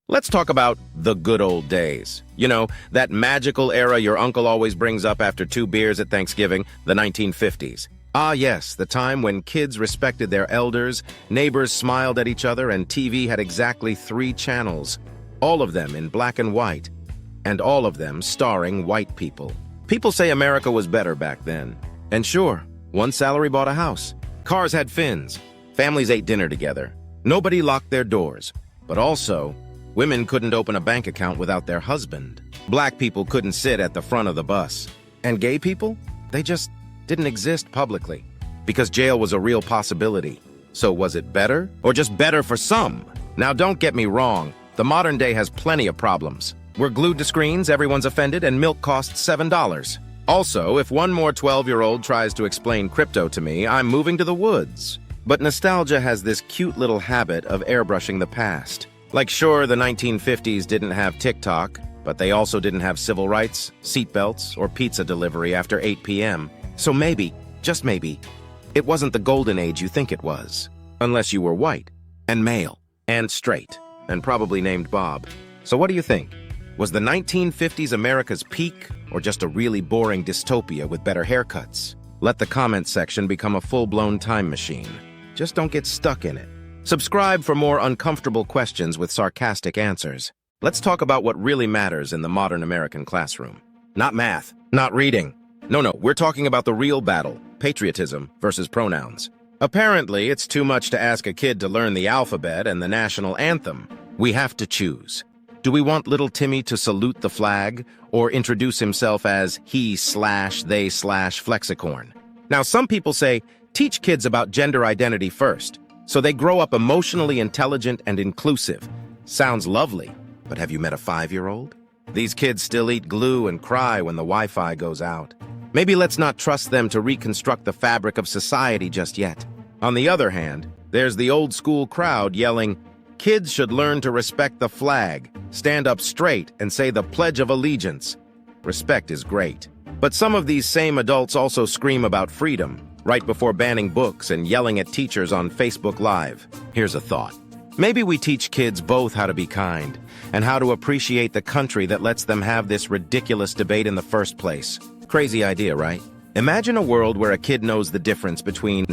Let's talk about the good old days. You know, that magical era your uncle always brings up after 2 beers at Thanksgiving, the 1950s. Ah, yes, the time when kids respected their elders, neighbors smiled at each other, and TV had exactly 3 channels, all of them in black and white, and all of them starring white people. People say America was better back then. And sure, one salary bought a house. Cars had fins. Families ate dinner together. Nobody locked their doors. But also, women couldn't open a bank account without their husband. Black people couldn't sit at the front of the bus. And gay people? They just didn't exist publicly. Because jail was a real possibility. So was it better? Or just better for some? Now don't get me wrong. The modern day has plenty of problems. We're glued to screens, everyone's offended, and milk costs $7. Also, if one more 12-year-old tries to explain crypto to me, I'm moving to the woods. But nostalgia has this cute little habit of airbrushing the past. Like, sure, the 1950s didn't have TikTok, but they also didn't have civil rights, seatbelts, or pizza delivery after 8 p.m. So maybe, just maybe, it wasn't the golden age you think it was. Unless you were white, and male, and straight, and probably named Bob. So what do you think? Was the 1950s America's peak, or just a really boring dystopia with better haircuts? Let the comment section become a full-blown time machine. Just don't get stuck in it. Subscribe for more uncomfortable questions with sarcastic answers. Let's talk about what really matters in the modern American classroom. Not math, not reading. No, we're talking about the real battle, patriotism versus pronouns. Apparently, it's too much to ask a kid to learn the alphabet and the national anthem. We have to choose. Do we want little Timmy to salute the flag or introduce himself as he/they/flexicorn? Now, some people say, teach kids about gender identity first, so they grow up emotionally intelligent and inclusive. Sounds lovely, but have you met a 5-year-old? These kids still eat glue and cry when the Wi-Fi goes out. Maybe let's not trust them to reconstruct the fabric of society just yet. On the other hand, there's the old school crowd yelling, kids should learn to respect the flag, stand up straight, and say the Pledge of Allegiance. Respect is great. But some of these same adults also scream about freedom, right before banning books and yelling at teachers on Facebook Live. Here's a thought. Maybe we teach kids both how to be kind and how to appreciate the country that lets them have this ridiculous debate in the first place. Crazy idea, right? Imagine a world where a kid knows the difference between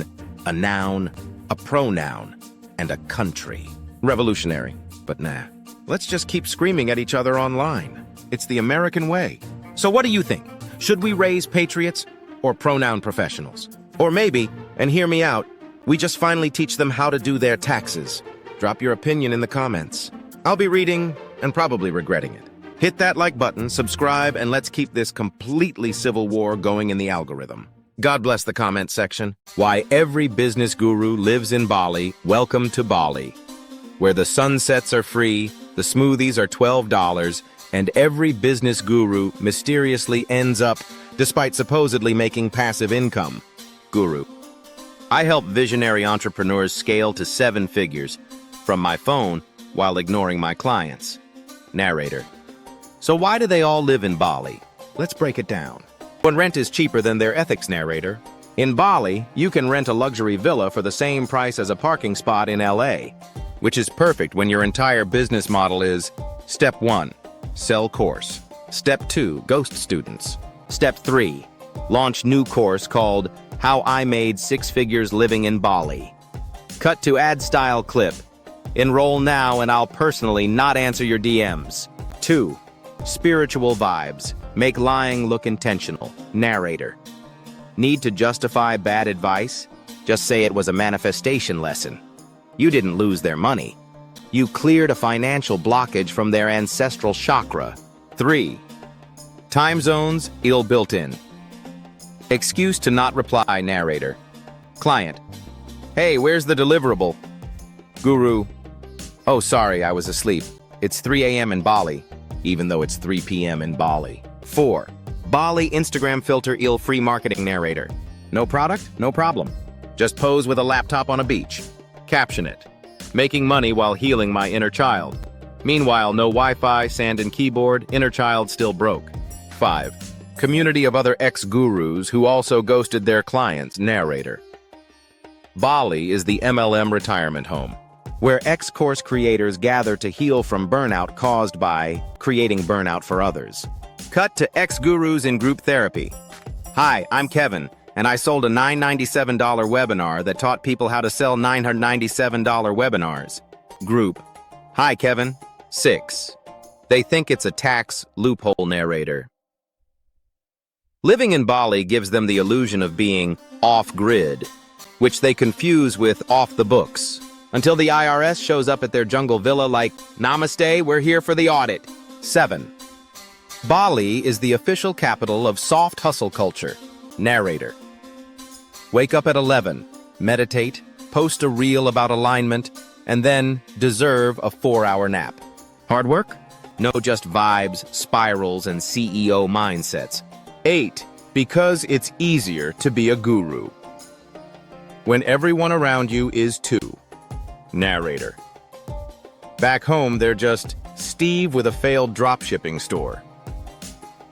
a noun, a pronoun, and a country. Revolutionary, but nah. Let's just keep screaming at each other online. It's the American way. So what do you think? Should we raise patriots or pronoun professionals? Or maybe, and hear me out, we just finally teach them how to do their taxes. Drop your opinion in the comments. I'll be reading and probably regretting it. Hit that like button, subscribe, and let's keep this completely civil war going in the algorithm. God bless the comment section. Why every business guru lives in Bali, welcome to Bali. Where the sunsets are free, the smoothies are $12, and every business guru mysteriously ends up, despite supposedly making passive income. Guru. I help visionary entrepreneurs scale to 7 figures from my phone while ignoring my clients. Narrator. So why do they all live in Bali? Let's break it down. When rent is cheaper than their ethics, narrator. In Bali, you can rent a luxury villa for the same price as a parking spot in LA, which is perfect when your entire business model is Step 1, sell course. Step 2, ghost students. Step 3, launch new course called How I Made 6 Figures Living in Bali. Cut to ad style clip. Enroll now and I'll personally not answer your DMs. 2, spiritual vibes. Make lying look intentional. Narrator. Need to justify bad advice? Just say it was a manifestation lesson. You didn't lose their money. You cleared a financial blockage from their ancestral chakra. 3, time zones ill built in. Excuse to not reply, narrator. Client. Hey, where's the deliverable? Guru. Oh, sorry, I was asleep. It's 3 a.m. in Bali, even though it's 3 p.m. in Bali. 4, Bali Instagram filter ill free marketing, narrator. No product? No problem. Just pose with a laptop on a beach. Caption it. Making money while healing my inner child. Meanwhile, no Wi-Fi, sand and keyboard, inner child still broke. 5, community of other ex-gurus who also ghosted their clients, narrator. Bali is the MLM retirement home. where X-Course creators gather to heal from burnout caused by creating burnout for others. Cut to X-Gurus in group therapy. Hi, I'm Kevin, and I sold a $997 webinar that taught people how to sell $997 webinars. Group. Hi, Kevin. 6. They think it's a tax loophole narrator. Living in Bali gives them the illusion of being off-grid, which they confuse with off the books, until the IRS shows up at their jungle villa like, "Namaste, we're here for the audit." 7. Bali is the official capital of soft hustle culture. Narrator. Wake up at 11, meditate, post a reel about alignment, and then deserve a 4-hour nap. Hard work? No, just vibes, spirals, and CEO mindsets. 8. Because it's easier to be a guru. When everyone around you is too. Narrator. Back home, they're just Steve with a failed dropshipping store.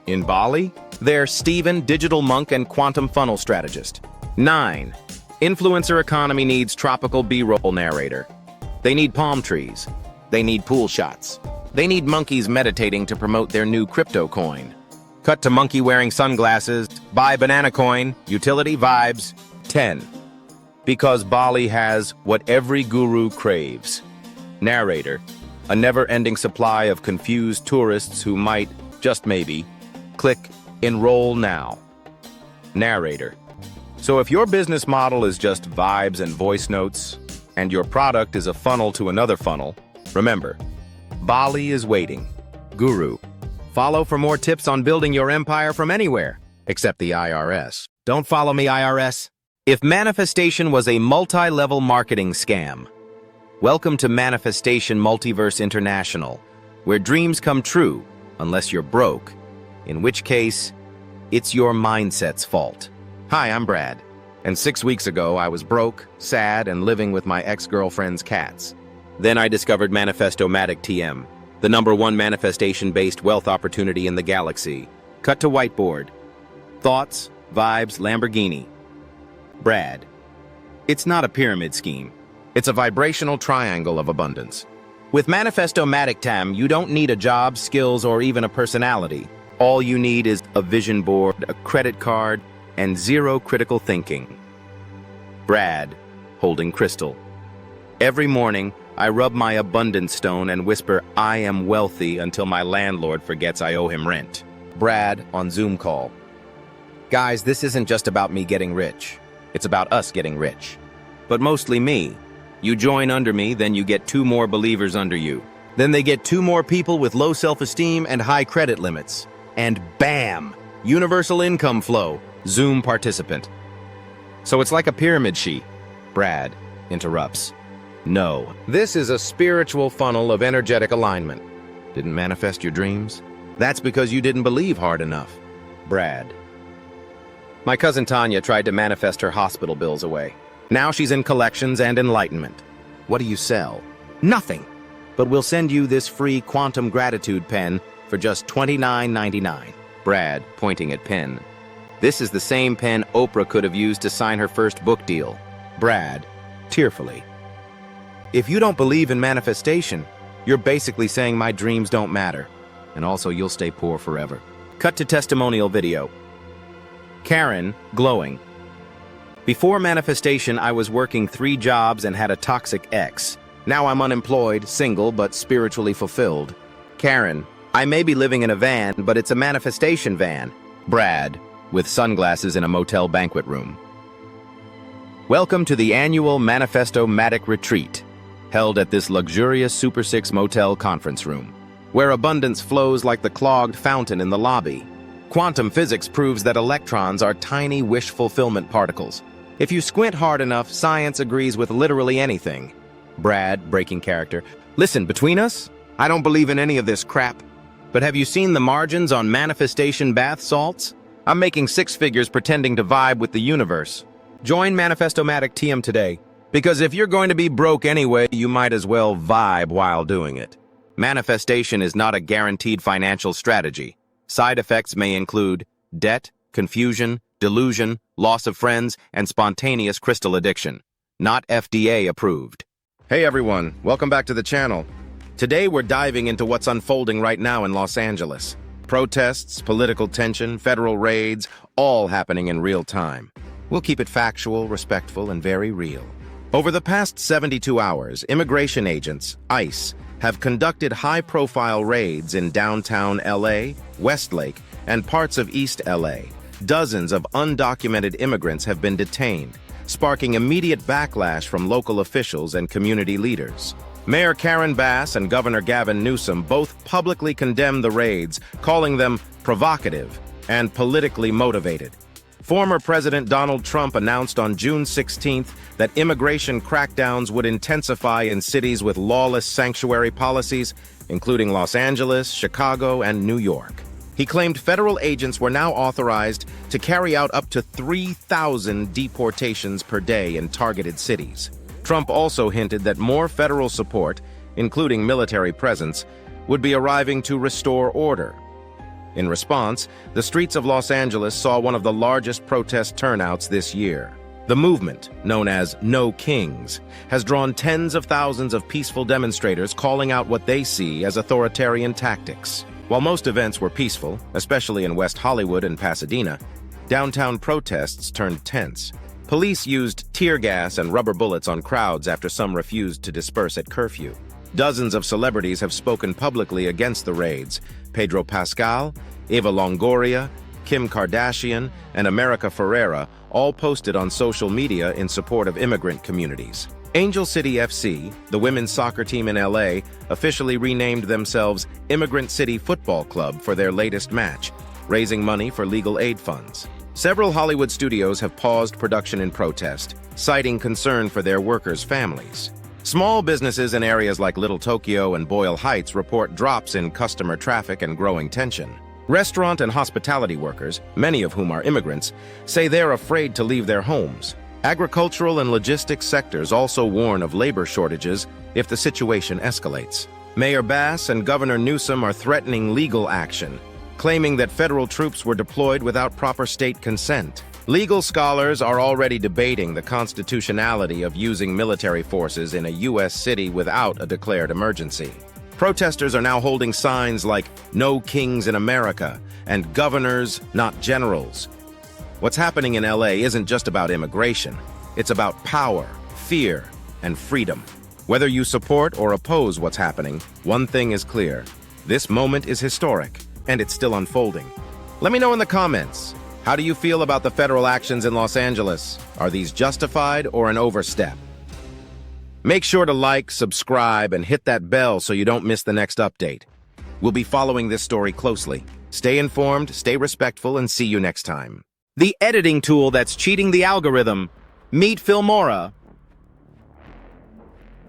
In Bali, they're Steven, digital monk and quantum funnel strategist. 9. Influencer economy needs tropical B-roll narrator. They need palm trees. They need pool shots. They need monkeys meditating to promote their new crypto coin. Cut to monkey wearing sunglasses, buy banana coin, utility vibes. 10. Because Bali has what every guru craves. Narrator. A never-ending supply of confused tourists who might, just maybe, click enroll now. Narrator. So if your business model is just vibes and voice notes, and your product is a funnel to another funnel, remember, Bali is waiting. Guru. Follow for more tips on building your empire from anywhere, except the IRS. Don't follow me, IRS. If manifestation was a multi-level marketing scam, welcome to Manifestation Multiverse International, where dreams come true, unless you're broke, in which case, it's your mindset's fault. Hi, I'm Brad, and 6 weeks ago I was broke, sad, and living with my ex-girlfriend's cats. Then I discovered Manifesto-Matic TM, the #1 manifestation-based wealth opportunity in the galaxy. Cut to whiteboard. Thoughts, vibes, Lamborghini. Brad. It's not a pyramid scheme. It's a vibrational triangle of abundance. With Manifesto-Matic TM, you don't need a job, skills, or even a personality. All you need is a vision board, a credit card, and zero critical thinking. Brad, holding crystal. Every morning, I rub my abundance stone and whisper, "I am wealthy," until my landlord forgets I owe him rent. Brad on Zoom call. Guys, this isn't just about me getting rich. It's about us getting rich. But mostly me. You join under me, then you get 2 more believers under you. Then they get 2 more people with low self-esteem and high credit limits. And bam! Universal income flow. Zoom participant. So it's like a pyramid sheet. Brad interrupts. No, this is a spiritual funnel of energetic alignment. Didn't manifest your dreams? That's because you didn't believe hard enough. Brad. My cousin Tanya tried to manifest her hospital bills away. Now she's in collections and enlightenment. What do you sell? Nothing. But we'll send you this free quantum gratitude pen for just $29.99. Brad, pointing at pen. This is the same pen Oprah could have used to sign her first book deal. Brad, tearfully. If you don't believe in manifestation, you're basically saying my dreams don't matter. And also you'll stay poor forever. Cut to testimonial video. Karen, glowing. Before manifestation, I was working 3 jobs and had a toxic ex. Now I'm unemployed, single, but spiritually fulfilled. Karen, I may be living in a van, but it's a manifestation van. Brad, with sunglasses in a motel banquet room. Welcome to the annual Manifesto-Matic Retreat, held at this luxurious Super 6 motel conference room, where abundance flows like the clogged fountain in the lobby. Quantum physics proves that electrons are tiny wish fulfillment particles. If you squint hard enough, science agrees with literally anything. Brad, breaking character. Listen, between us, I don't believe in any of this crap. But have you seen the margins on manifestation bath salts? I'm making 6 figures pretending to vibe with the universe. Join Manifesto-Matic TM today, because if you're going to be broke anyway, you might as well vibe while doing it. Manifestation is not a guaranteed financial strategy. Side effects may include debt, confusion, delusion, loss of friends, and spontaneous crystal addiction. Not FDA approved. Hey everyone, welcome back to the channel. Today we're diving into what's unfolding right now in Los Angeles. Protests, political tension, federal raids, all happening in real time. We'll keep it factual, respectful, and very real. Over the past 72 hours, immigration agents, ICE, have conducted high-profile raids in downtown LA, Westlake, and parts of East LA. Dozens of undocumented immigrants have been detained, sparking immediate backlash from local officials and community leaders. Mayor Karen Bass and Governor Gavin Newsom both publicly condemned the raids, calling them provocative and politically motivated. Former President Donald Trump announced on June 16th that immigration crackdowns would intensify in cities with lawless sanctuary policies, including Los Angeles, Chicago, and New York. He claimed federal agents were now authorized to carry out up to 3,000 deportations per day in targeted cities. Trump also hinted that more federal support, including military presence, would be arriving to restore order. In response, the streets of Los Angeles saw one of the largest protest turnouts this year. The movement, known as No Kings, has drawn tens of thousands of peaceful demonstrators calling out what they see as authoritarian tactics. While most events were peaceful, especially in West Hollywood and Pasadena, downtown protests turned tense. Police used tear gas and rubber bullets on crowds after some refused to disperse at curfew. Dozens of celebrities have spoken publicly against the raids. Pedro Pascal, Eva Longoria, Kim Kardashian, and America Ferrera all posted on social media in support of immigrant communities. Angel City FC, the women's soccer team in LA, officially renamed themselves Immigrant City Football Club for their latest match, raising money for legal aid funds. Several Hollywood studios have paused production in protest, citing concern for their workers' families. Small businesses in areas like Little Tokyo and Boyle Heights report drops in customer traffic and growing tension. Restaurant and hospitality workers, many of whom are immigrants, say they're afraid to leave their homes. Agricultural and logistics sectors also warn of labor shortages if the situation escalates. Mayor Bass and Governor Newsom are threatening legal action, claiming that federal troops were deployed without proper state consent. Legal scholars are already debating the constitutionality of using military forces in a U.S. city without a declared emergency. Protesters are now holding signs like "No Kings in America" and "Governors, not Generals." What's happening in LA isn't just about immigration. It's about power, fear, and freedom. Whether you support or oppose what's happening, one thing is clear. This moment is historic, and it's still unfolding. Let me know in the comments. How do you feel about the federal actions in Los Angeles? Are these justified or an overstep? Make sure to like, subscribe, and hit that bell so you don't miss the next update. We'll be following this story closely. Stay informed, stay respectful, and see you next time. The editing tool that's cheating the algorithm. Meet Filmora.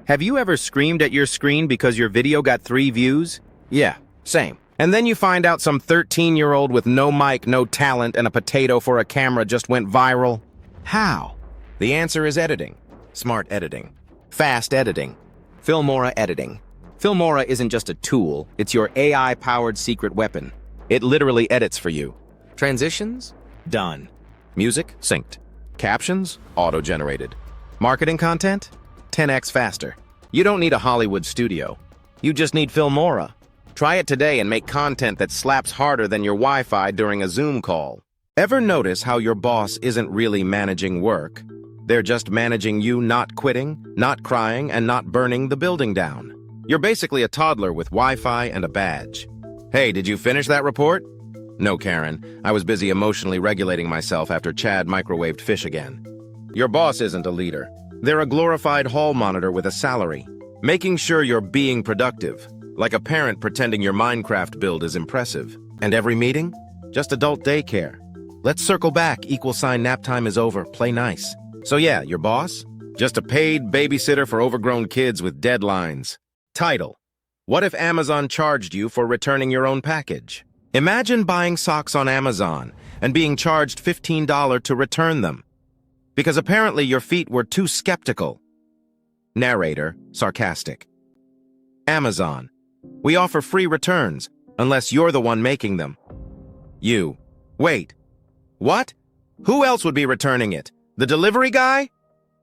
Have you ever screamed at your screen because your video got 3 views? Yeah, same. And then you find out some 13-year-old with no mic, no talent, and a potato for a camera just went viral? How? The answer is editing. Smart editing. Fast editing. Filmora editing. Filmora isn't just a tool, it's your AI-powered secret weapon. It literally edits for you. Transitions? Done. Music? Synced. Captions? Auto-generated. Marketing content? 10x faster. You don't need a Hollywood studio. You just need Filmora. Try it today and make content that slaps harder than your Wi-Fi during a Zoom call. Ever notice how your boss isn't really managing work? They're just managing you not quitting, not crying, and not burning the building down. You're basically a toddler with Wi-Fi and a badge. Hey, did you finish that report? No, Karen. I was busy emotionally regulating myself after Chad microwaved fish again. Your boss isn't a leader. They're a glorified hall monitor with a salary, making sure you're being productive, like a parent pretending your Minecraft build is impressive. And every meeting? Just adult daycare. Let's circle back, =nap time is over, play nice. So yeah, your boss? Just a paid babysitter for overgrown kids with deadlines. Title: What if Amazon charged you for returning your own package? Imagine buying socks on Amazon and being charged $15 to return them, because apparently your feet were too skeptical. Narrator, sarcastic. Amazon. We offer free returns, unless you're the one making them. You. Wait. What? Who else would be returning it? The delivery guy?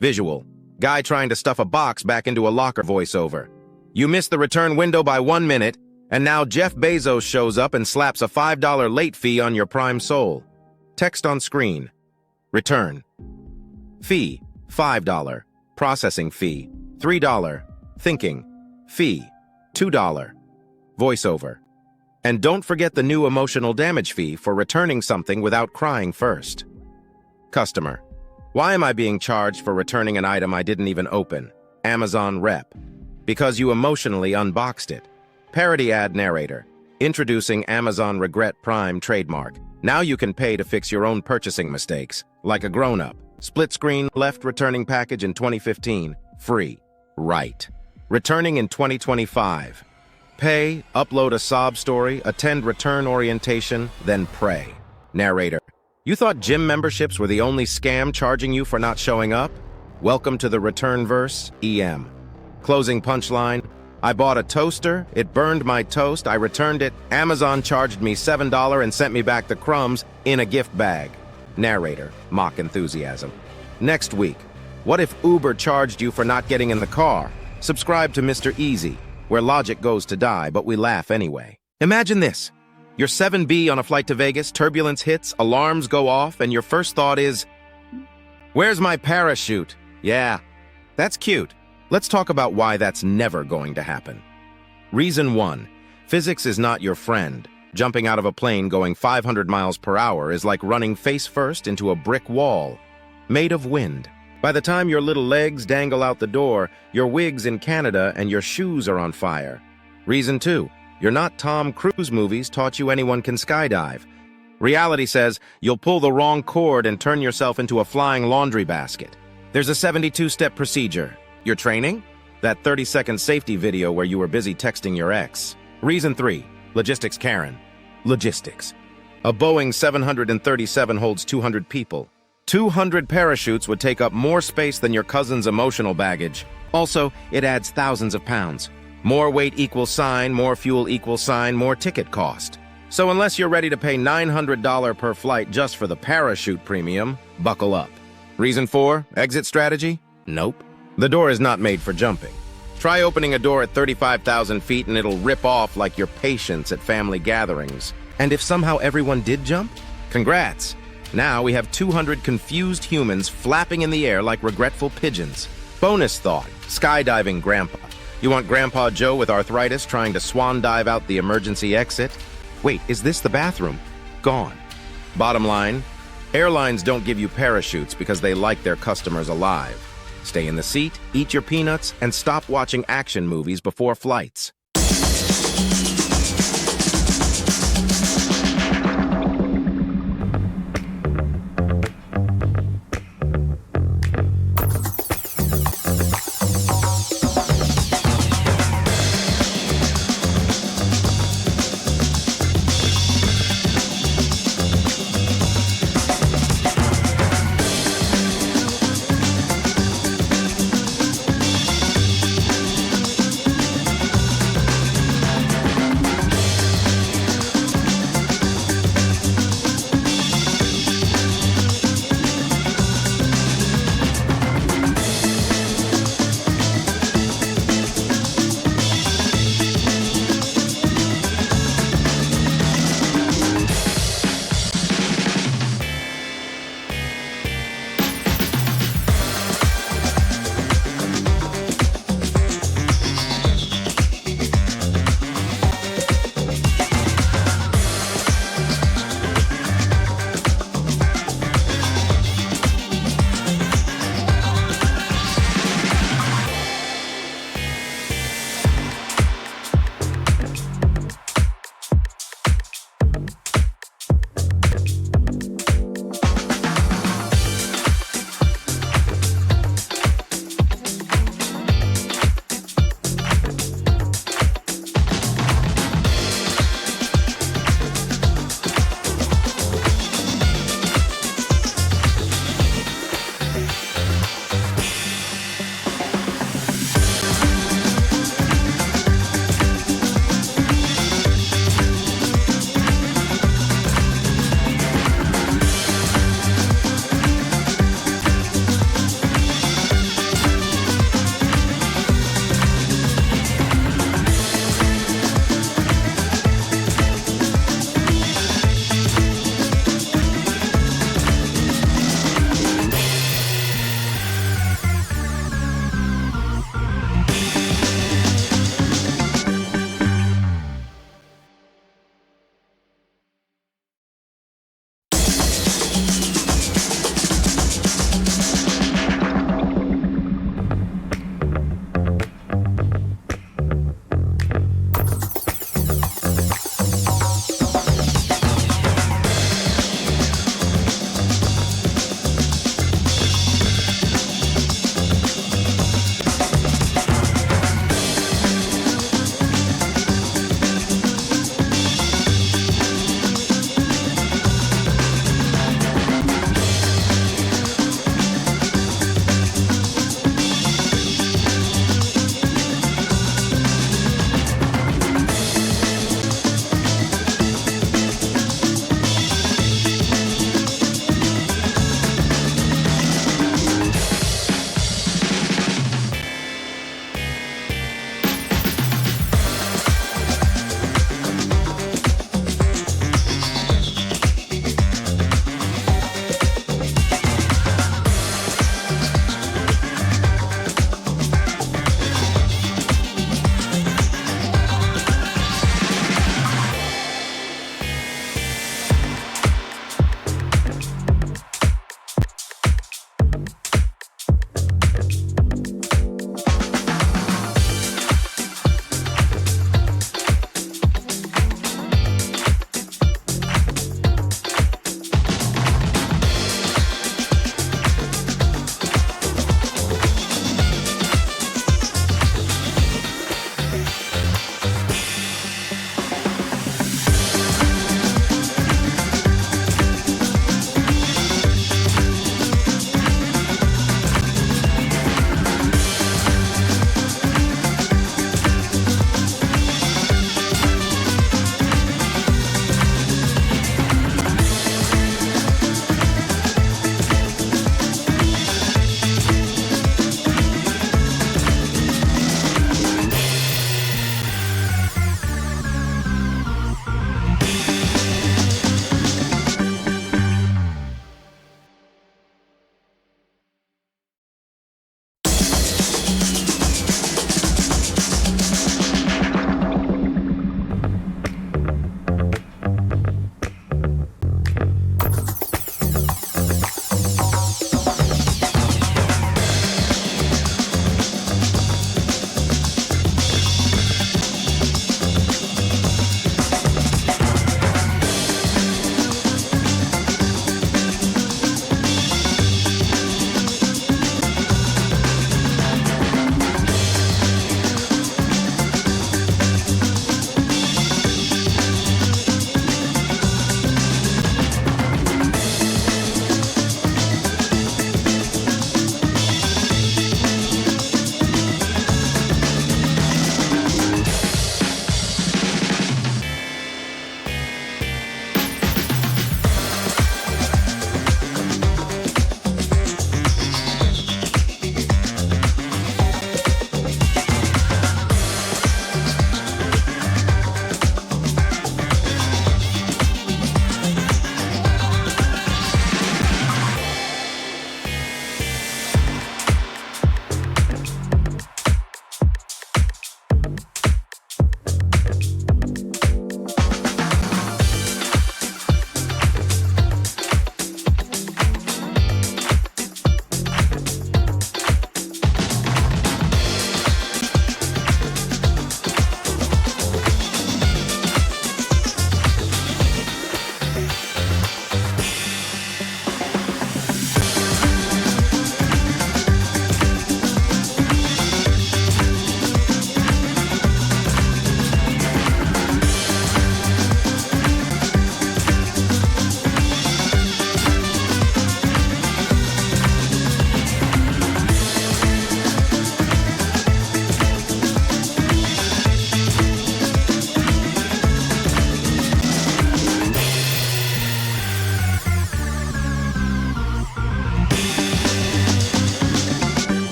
Visual. Guy trying to stuff a box back into a locker voiceover. You missed the return window by 1 minute, and now Jeff Bezos shows up and slaps a $5 late fee on your Prime Soul. Text on screen. Return. Fee, $5. Processing fee, $3. Thinking. Fee, $2. Voiceover. And don't forget the new emotional damage fee for returning something without crying first. Customer. Why am I being charged for returning an item I didn't even open? Amazon rep. Because you emotionally unboxed it. Parody ad narrator. Introducing Amazon Regret Prime trademark. Now you can pay to fix your own purchasing mistakes, like a grown-up. Split screen, left returning package in 2015. Free. Right. Returning in 2025. Pay, upload a sob story, attend return orientation, then pray. Narrator. You thought gym memberships were the only scam charging you for not showing up? Welcome to the return verse, EM. Closing punchline. I bought a toaster, it burned my toast, I returned it, Amazon charged me $7 and sent me back the crumbs in a gift bag. Narrator. Mock enthusiasm. Next week. What if Uber charged you for not getting in the car? Subscribe to Mr. Easy, where logic goes to die, but we laugh anyway. Imagine this. You're 7B on a flight to Vegas, turbulence hits, alarms go off, and your first thought is, where's my parachute? Yeah, that's cute. Let's talk about why that's never going to happen. Reason 1. Physics is not your friend. Jumping out of a plane going 500 miles per hour is like running face first into a brick wall, made of wind. By the time your little legs dangle out the door, your wig's in Canada and your shoes are on fire. Reason 2. You're not Tom Cruise movies taught you anyone can skydive. Reality says you'll pull the wrong cord and turn yourself into a flying laundry basket. There's a 72-step procedure. You're training? That 30-second safety video where you were busy texting your ex. Reason 3. Logistics Karen. Logistics. A Boeing 737 holds 200 people. 200 parachutes would take up more space than your cousin's emotional baggage. Also, it adds thousands of pounds. More weight equals sign, more fuel equals sign, more ticket cost. So unless you're ready to pay $900 per flight just for the parachute premium, buckle up. Reason 4, exit strategy? Nope. The door is not made for jumping. Try opening a door at 35,000 feet and it'll rip off like your patience at family gatherings. And if somehow everyone did jump? Congrats! Now we have 200 confused humans flapping in the air like regretful pigeons. Bonus thought, skydiving grandpa. You want Grandpa Joe with arthritis trying to swan dive out the emergency exit? Wait, is this the bathroom? Gone. Bottom line, airlines don't give you parachutes because they like their customers alive. Stay in the seat, eat your peanuts, and stop watching action movies before flights.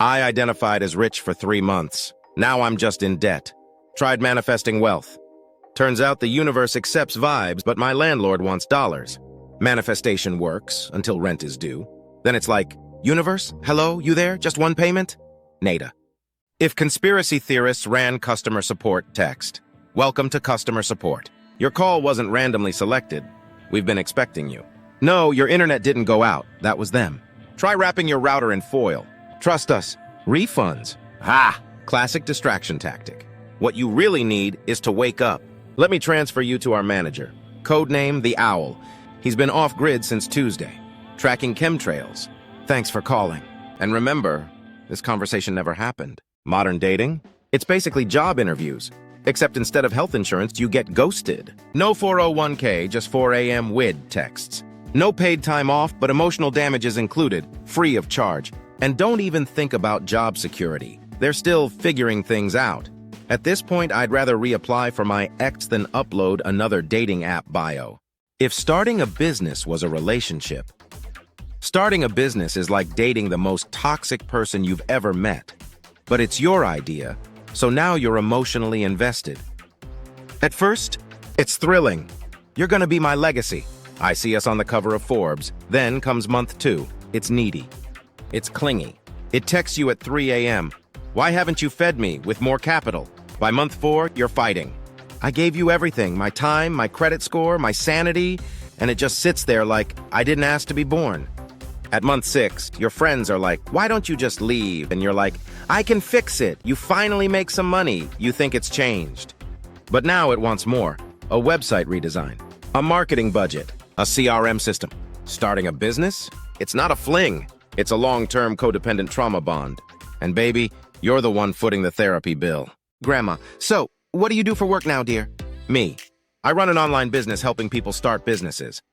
I identified as rich for 3 months. Now I'm just in debt. Tried manifesting wealth. Turns out the universe accepts vibes, but my landlord wants dollars. Manifestation works until rent is due. Then it's like, universe, hello, you there? Just one payment? Nada. If conspiracy theorists ran customer support, text, "Welcome to customer support. Your call wasn't randomly selected. We've been expecting you." No, your internet didn't go out. That was them. Try wrapping your router in foil. Trust us. Refunds. Ha! Classic distraction tactic. What you really need is to wake up. Let me transfer you to our manager. Codename The Owl. He's been off-grid since Tuesday. Tracking chemtrails. Thanks for calling. And remember, this conversation never happened. Modern dating? It's basically job interviews. Except instead of health insurance, you get ghosted. No 401k, just 4 a.m. WID texts. No paid time off, but emotional damage is included, free of charge. And don't even think about job security. They're still figuring things out. At this point, I'd rather reapply for my ex than upload another dating app bio. If starting a business was a relationship, starting a business is like dating the most toxic person you've ever met. But it's your idea, so now you're emotionally invested. At first, it's thrilling. You're gonna be my legacy. I see us on the cover of Forbes. Then comes month 2. It's needy. It's clingy. It texts you at 3 a.m. Why haven't you fed me with more capital? By month 4, you're fighting. I gave you everything, my time, my credit score, my sanity, and it just sits there like I didn't ask to be born. At month 6, your friends are like, why don't you just leave? And you're like, I can fix it. You finally make some money. You think it's changed. But now it wants more. A website redesign. A marketing budget. A CRM system. Starting a business? It's not a fling. It's a long-term codependent trauma bond. And baby, you're the one footing the therapy bill. Grandma, so, what do you do for work now, dear? Me. I run an online business helping people start businesses.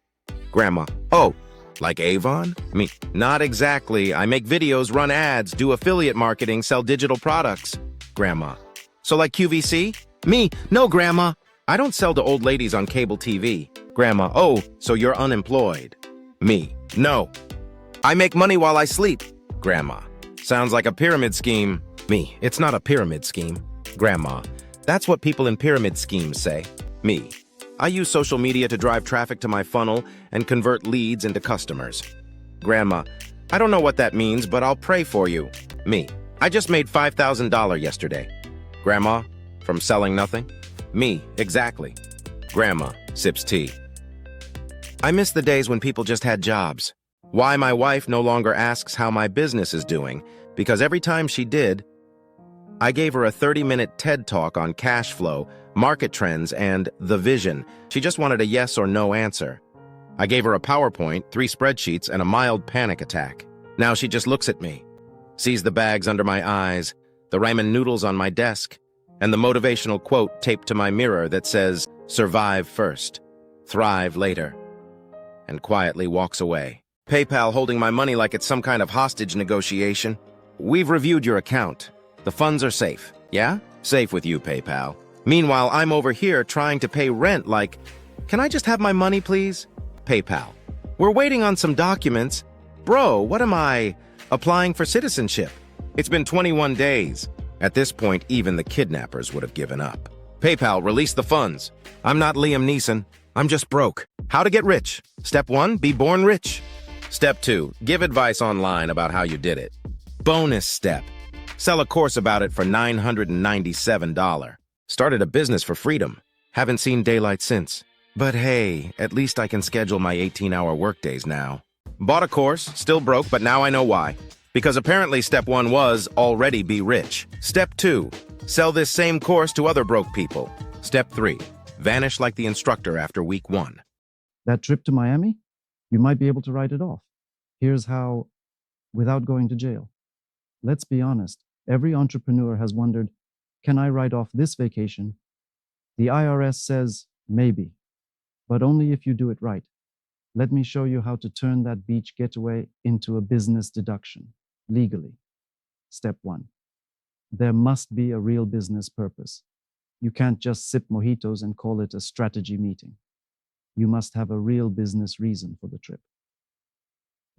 Grandma, oh, like Avon? Me. Not exactly. I make videos, run ads, do affiliate marketing, sell digital products. Grandma. So like QVC? Me. No, Grandma. I don't sell to old ladies on cable TV. Grandma. Oh, so you're unemployed. Me. No. I make money while I sleep. Grandma. Sounds like a pyramid scheme. Me. It's not a pyramid scheme. Grandma. That's what people in pyramid schemes say. Me. I use social media to drive traffic to my funnel and convert leads into customers. Grandma, I don't know what that means, but I'll pray for you. Me, I just made $5,000 yesterday. Grandma, from selling nothing? Me, exactly. Grandma, sips tea. I miss the days when people just had jobs. Why my wife no longer asks how my business is doing, because every time she did, I gave her a 30-minute TED Talk on cash flow, market trends, and the vision. She just wanted a yes or no answer. I gave her a PowerPoint, 3 spreadsheets, and a mild panic attack. Now she just looks at me, sees the bags under my eyes, the ramen noodles on my desk, and the motivational quote taped to my mirror that says, "Survive first, thrive later," and quietly walks away. PayPal holding my money like it's some kind of hostage negotiation. We've reviewed your account. The funds are safe. Yeah? Safe with you, PayPal. Meanwhile, I'm over here trying to pay rent like, can I just have my money, please? PayPal. We're waiting on some documents. Bro, what am I? Applying for citizenship. It's been 21 days. At this point, even the kidnappers would have given up. PayPal, release the funds. I'm not Liam Neeson. I'm just broke. How to get rich. Step 1, be born rich. Step 2, give advice online about how you did it. Bonus step. Sell a course about it for $997. Started a business for freedom. Haven't seen daylight since. But hey, at least I can schedule my 18-hour workdays now. Bought a course, still broke, but now I know why. Because apparently step 1 was already be rich. Step 2, sell this same course to other broke people. Step 3, vanish like the instructor after week 1. That trip to Miami, you might be able to write it off. Here's how, without going to jail. Let's be honest. Every entrepreneur has wondered, can I write off this vacation? The IRS says maybe, but only if you do it right. Let me show you how to turn that beach getaway into a business deduction, legally. Step 1. There must be a real business purpose. You can't just sip mojitos and call it a strategy meeting. You must have a real business reason for the trip.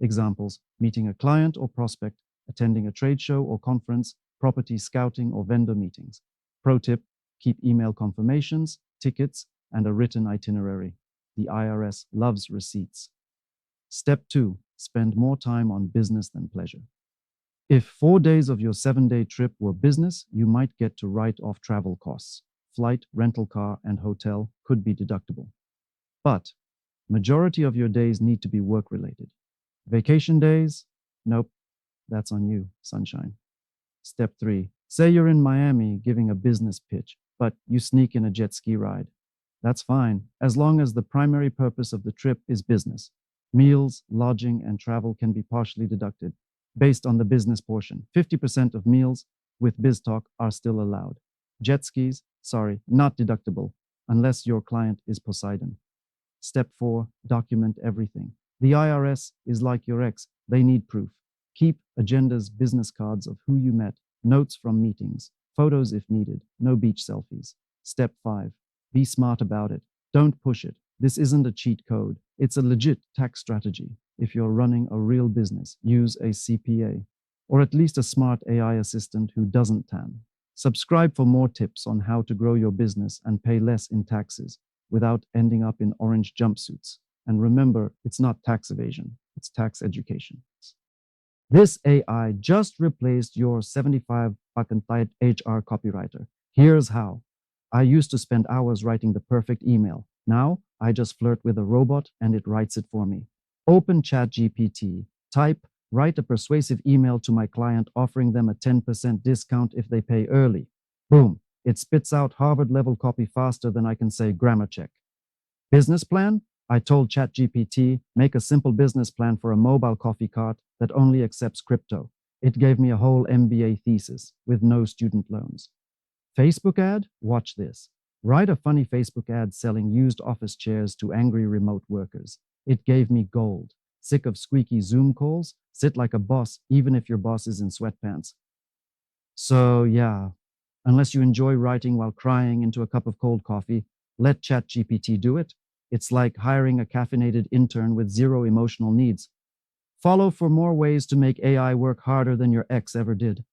Examples: meeting a client or prospect attending a trade show or conference, property scouting, or vendor meetings. Pro tip, keep email confirmations, tickets, and a written itinerary. The IRS loves receipts. Step 2, spend more time on business than pleasure. If 4 days of your 7-day trip were business, you might get to write off travel costs. Flight, rental car, and hotel could be deductible. But majority of your days need to be work-related. Vacation days? Nope, that's on you, sunshine. Step 3, say you're in Miami giving a business pitch, but you sneak in a jet ski ride. That's fine, as long as the primary purpose of the trip is business. Meals, lodging, and travel can be partially deducted based on the business portion. 50% of meals with BizTalk are still allowed. Jet skis, sorry, not deductible, unless your client is Poseidon. Step 4, document everything. The IRS is like your ex, they need proof. Keep agendas, business cards of who you met, notes from meetings, photos if needed, no beach selfies. Step 5, be smart about it. Don't push it. This isn't a cheat code. It's a legit tax strategy. If you're running a real business, use a CPA, or at least a smart AI assistant who doesn't tan. Subscribe for more tips on how to grow your business and pay less in taxes without ending up in orange jumpsuits. And remember, it's not tax evasion, it's tax education. This AI just replaced your 75 fucking tight HR copywriter. Here's how. I used to spend hours writing the perfect email. Now, I just flirt with a robot and it writes it for me. Open ChatGPT, type, write a persuasive email to my client offering them a 10% discount if they pay early. Boom, it spits out Harvard-level copy faster than I can say grammar check. Business plan? I told ChatGPT, make a simple business plan for a mobile coffee cart that only accepts crypto. It gave me a whole MBA thesis with no student loans. Facebook ad? Watch this. Write a funny Facebook ad selling used office chairs to angry remote workers. It gave me gold. Sick of squeaky Zoom calls? Sit like a boss, even if your boss is in sweatpants. So yeah, unless you enjoy writing while crying into a cup of cold coffee, let ChatGPT do it. It's like hiring a caffeinated intern with zero emotional needs. Follow for more ways to make AI work harder than your ex ever did.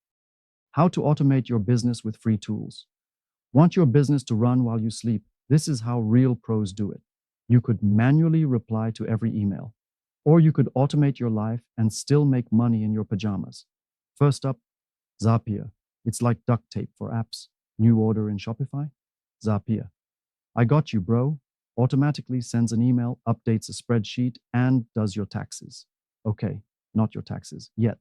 How to automate your business with free tools. Want your business to run while you sleep? This is how real pros do it. You could manually reply to every email, or you could automate your life and still make money in your pajamas. First up, Zapier. It's like duct tape for apps. New order in Shopify? Zapier. I got you, bro. Automatically sends an email, updates a spreadsheet, and does your taxes. Okay, not your taxes yet.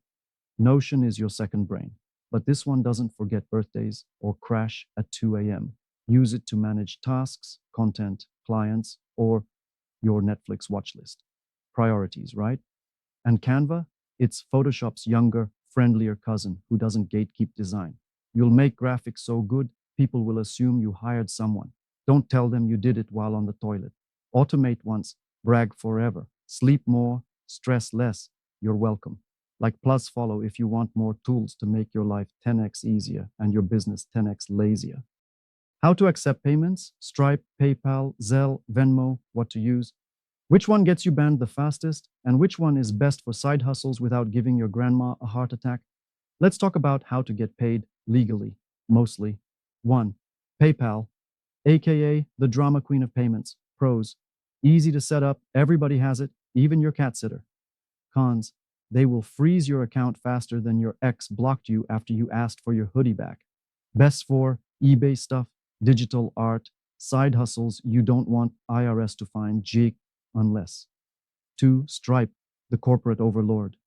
Notion is your second brain, but this one doesn't forget birthdays or crash at 2 a.m. Use it to manage tasks, content, clients, or your Netflix watch list. Priorities, right? And Canva? It's Photoshop's younger, friendlier cousin who doesn't gatekeep design. You'll make graphics so good, people will assume you hired someone. Don't tell them you did it while on the toilet. Automate once, brag forever. Sleep more, stress less. You're welcome. Like plus follow if you want more tools to make your life 10x easier and your business 10x lazier. How to accept payments? Stripe, PayPal, Zelle, Venmo, what to use. Which one gets you banned the fastest? And which one is best for side hustles without giving your grandma a heart attack? Let's talk about how to get paid legally, mostly. 1. PayPal, aka the drama queen of payments. Pros: easy to set up, everybody has it, even your cat sitter. Cons: they will freeze your account faster than your ex blocked you after you asked for your hoodie back. Best for eBay stuff, digital art, side hustles you don't want IRS to find jig unless. 2. Stripe, the corporate overlord.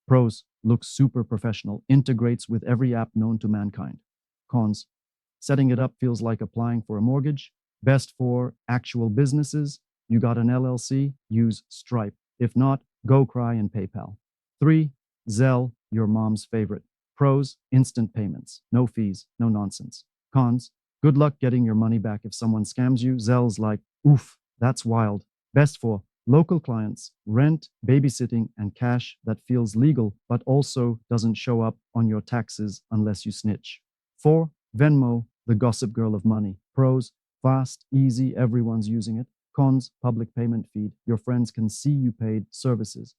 Pros: looks super professional, integrates with every app known to mankind. Cons: setting it up feels like applying for a mortgage. Best for actual businesses. You got an LLC? Use Stripe. If not, go cry in PayPal. 3. Zelle, your mom's favorite. Pros: instant payments, no fees, no nonsense. Cons: good luck getting your money back if someone scams you. Zelle's like, oof, that's wild. Best for local clients, rent, babysitting, and cash that feels legal but also doesn't show up on your taxes unless you snitch. 4. Venmo, the gossip girl of money. Pros: fast, easy, everyone's using it. Cons: public payment feed. Your friends can see you paid services.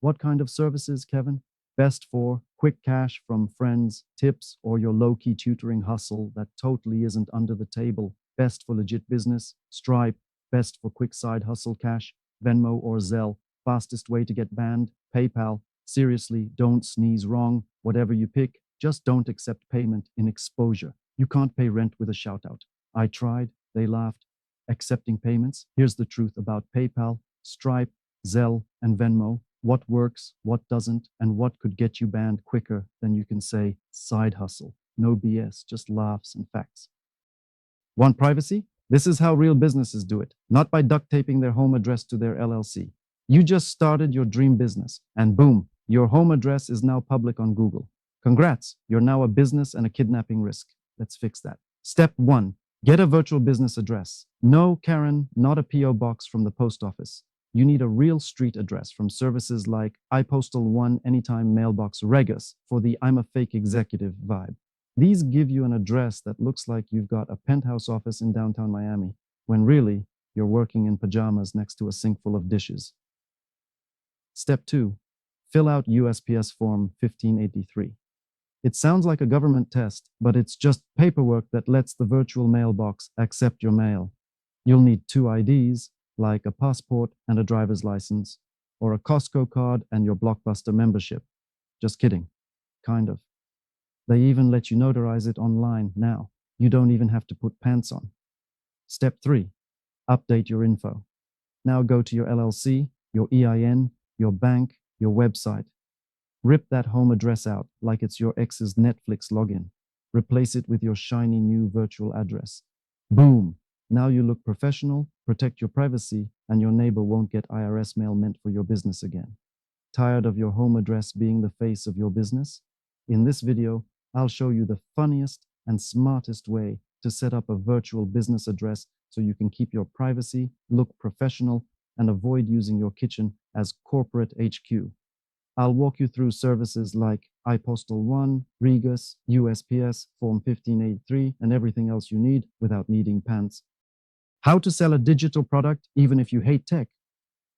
What kind of services, Kevin? Best for quick cash from friends, tips, or your low-key tutoring hustle that totally isn't under the table. Best for legit business. Stripe. Best for quick side hustle cash. Venmo or Zelle. Fastest way to get banned. PayPal. Seriously, don't sneeze wrong. Whatever you pick, just don't accept payment in exposure. You can't pay rent with a shout out. I tried, they laughed. Accepting payments? Here's the truth about PayPal, Stripe, Zelle, and Venmo. What works, what doesn't, and what could get you banned quicker than you can say side hustle. No BS, just laughs and facts. Want privacy? This is how real businesses do it, not by duct taping their home address to their LLC. You just started your dream business, and boom, your home address is now public on Google. Congrats, you're now a business and a kidnapping risk. Let's fix that. Step 1. Get a virtual business address. No, Karen, not a P.O. box from the post office. You need a real street address from services like iPostal 1 Anytime Mailbox Regus for the I'm a fake executive vibe. These give you an address that looks like you've got a penthouse office in downtown Miami, when really you're working in pajamas next to a sink full of dishes. Step 2. Fill out USPS Form 1583. It sounds like a government test, but it's just paperwork that lets the virtual mailbox accept your mail. You'll need 2 IDs, like a passport and a driver's license, or a Costco card and your Blockbuster membership. Just kidding. Kind of. They even let you notarize it online now. You don't even have to put pants on. Step 3. Update your info. Now go to your LLC, your EIN, your bank, your website. Rip that home address out like it's your ex's Netflix login. Replace it with your shiny new virtual address. Boom! Now you look professional, protect your privacy, and your neighbor won't get IRS mail meant for your business again. Tired of your home address being the face of your business? In this video, I'll show you the funniest and smartest way to set up a virtual business address so you can keep your privacy, look professional, and avoid using your kitchen as corporate HQ. I'll walk you through services like iPostal 1, Regus, USPS, Form 1583, and everything else you need without needing pants. How to sell a digital product even if you hate tech.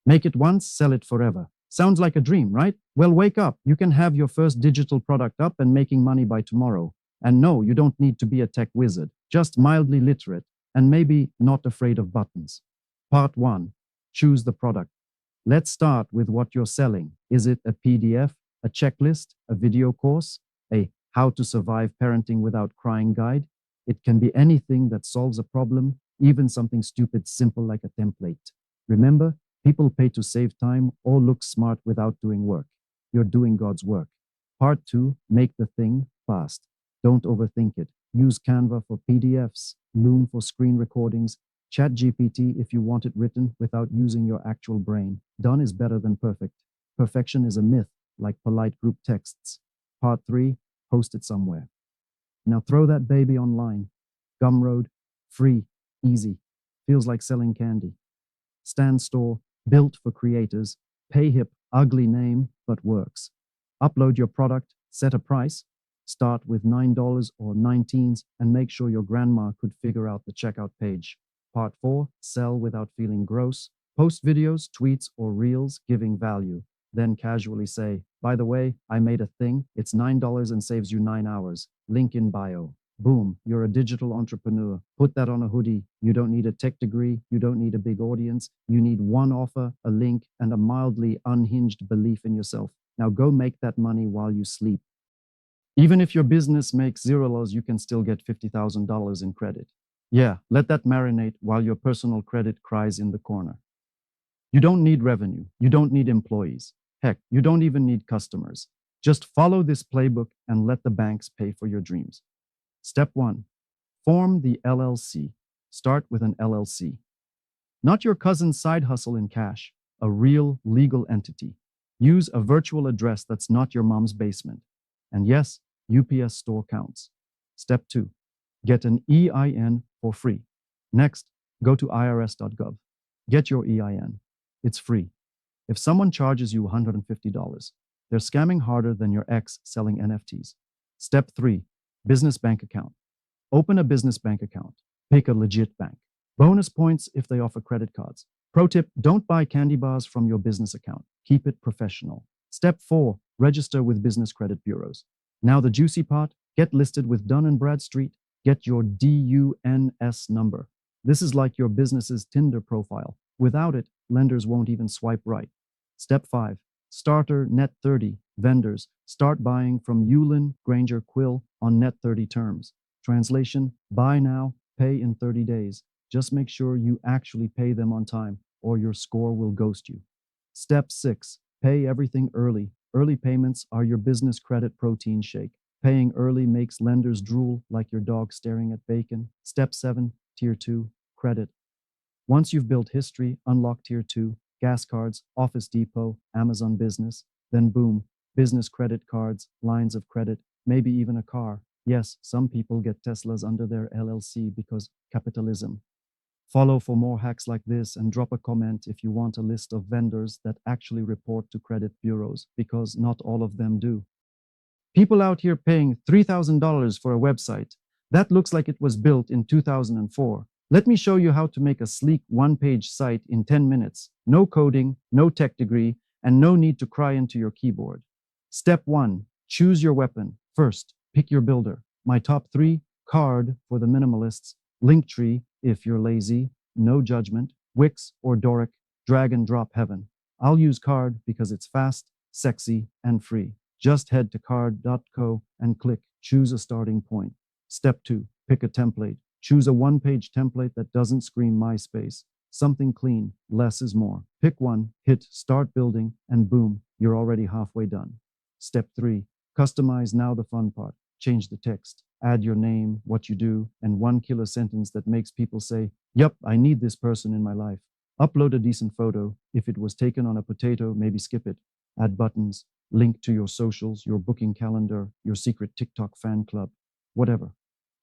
Make it once, sell it forever. Sounds like a dream, right? Well, wake up. You can have your first digital product up and making money by tomorrow. And no, you don't need to be a tech wizard, just mildly literate and maybe not afraid of buttons. Part 1. Choose the product. Let's start with what you're selling. Is it a PDF, a checklist, a video course, a how to survive parenting without crying guide? It can be anything that solves a problem, even something stupid simple like a template. Remember, people pay to save time or look smart without doing work. You're doing God's work. Part 2, make the thing fast. Don't overthink it. Use Canva for PDFs, Loom for screen recordings, ChatGPT if you want it written without using your actual brain. Done is better than perfect. Perfection is a myth, like polite group texts. Part 3, post it somewhere. Now throw that baby online. Gumroad, free, easy. Feels like selling candy. Stan Store, built for creators. Payhip, ugly name, but works. Upload your product, set a price. Start with $9 or 19s and make sure your grandma could figure out the checkout page. Part 4, sell without feeling gross. Post videos, tweets, or reels giving value. Then casually say, by the way, I made a thing. It's $9 and saves you 9 hours. Link in bio. Boom, you're a digital entrepreneur. Put that on a hoodie. You don't need a tech degree. You don't need a big audience. You need one offer, a link, and a mildly unhinged belief in yourself. Now go make that money while you sleep. Even if your business makes $0, you can still get $50,000 in credit. Yeah, let that marinate while your personal credit cries in the corner. You don't need revenue. You don't need employees. Heck, you don't even need customers. Just follow this playbook and let the banks pay for your dreams. Step 1. Form the LLC. Start with an LLC. Not your cousin's side hustle in cash, a real legal entity. Use a virtual address that's not your mom's basement. And yes, UPS store counts. Step 2. Get an EIN for free. Next, go to irs.gov. Get your EIN. It's free. If someone charges you $150, they're scamming harder than your ex selling NFTs. Step 3. Business bank account. Open a business bank account. Pick a legit bank. Bonus points if they offer credit cards. Pro tip, don't buy candy bars from your business account. Keep it professional. Step 4. register with business credit bureaus. Now the juicy part, get listed with Dun & Bradstreet, get your DUNS number. This is like your business's Tinder profile. Without it, lenders won't even swipe right. Step 5. Starter Net 30 vendors. Start buying from Yulin Granger Quill on Net 30 terms. Translation, buy now, pay in 30 days. Just make sure you actually pay them on time or your score will ghost you. Step 6. Pay everything early. Early payments are your business credit protein shake. Paying early makes lenders drool like your dog staring at bacon. Step 7. Tier 2. Credit. Once you've built history, unlock Tier 2, gas cards, Office Depot, Amazon Business, then boom, business credit cards, lines of credit, maybe even a car. Yes, some people get Teslas under their LLC because capitalism. Follow for more hacks like this and drop a comment if you want a list of vendors that actually report to credit bureaus, because not all of them do. People out here paying $3,000 for a website. That looks like it was built in 2004. Let me show you how to make a sleek one-page site in 10 minutes. No coding, no tech degree, and no need to cry into your keyboard. Step 1. Choose your weapon. First, pick your builder. My top 3, Card for the minimalists, Linktree if you're lazy, no judgment, Wix or Doric, drag and drop heaven. I'll use Card because it's fast, sexy, and free. Just head to card.co and click Choose a starting point. Step 2. Pick a template. Choose a one-page template that doesn't scream MySpace. Something clean, less is more. Pick one, hit Start Building, and boom, you're already halfway done. Step 3. Customize. Now the fun part. Change the text. Add your name, what you do, and one killer sentence that makes people say, "Yup, I need this person in my life." Upload a decent photo. If it was taken on a potato, maybe skip it. Add buttons. Link to your socials, your booking calendar, your secret TikTok fan club, whatever.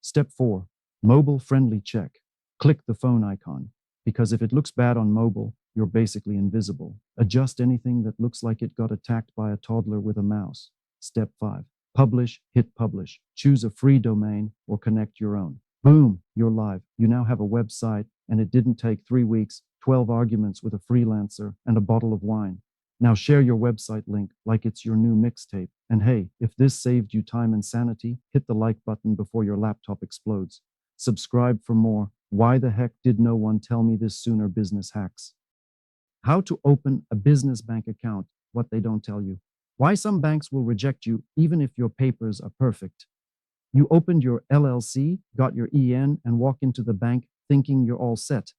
Step 4. Mobile-friendly check. Click the phone icon, because if it looks bad on mobile, you're basically invisible. Adjust anything that looks like it got attacked by a toddler with a mouse. Step 5. Publish, hit publish. Choose a free domain or connect your own. Boom, you're live. You now have a website, and it didn't take 3 weeks, 12 arguments with a freelancer, and a bottle of wine. Now share your website link like it's your new mixtape. And hey, if this saved you time and sanity, hit the like button before your laptop explodes. Subscribe for more. Why the heck did no one tell me this sooner? Business hacks. How to open a business bank account, what they don't tell you. Why some banks will reject you even if your papers are perfect. You opened your LLC, got your EN, and walk into the bank thinking you're all set.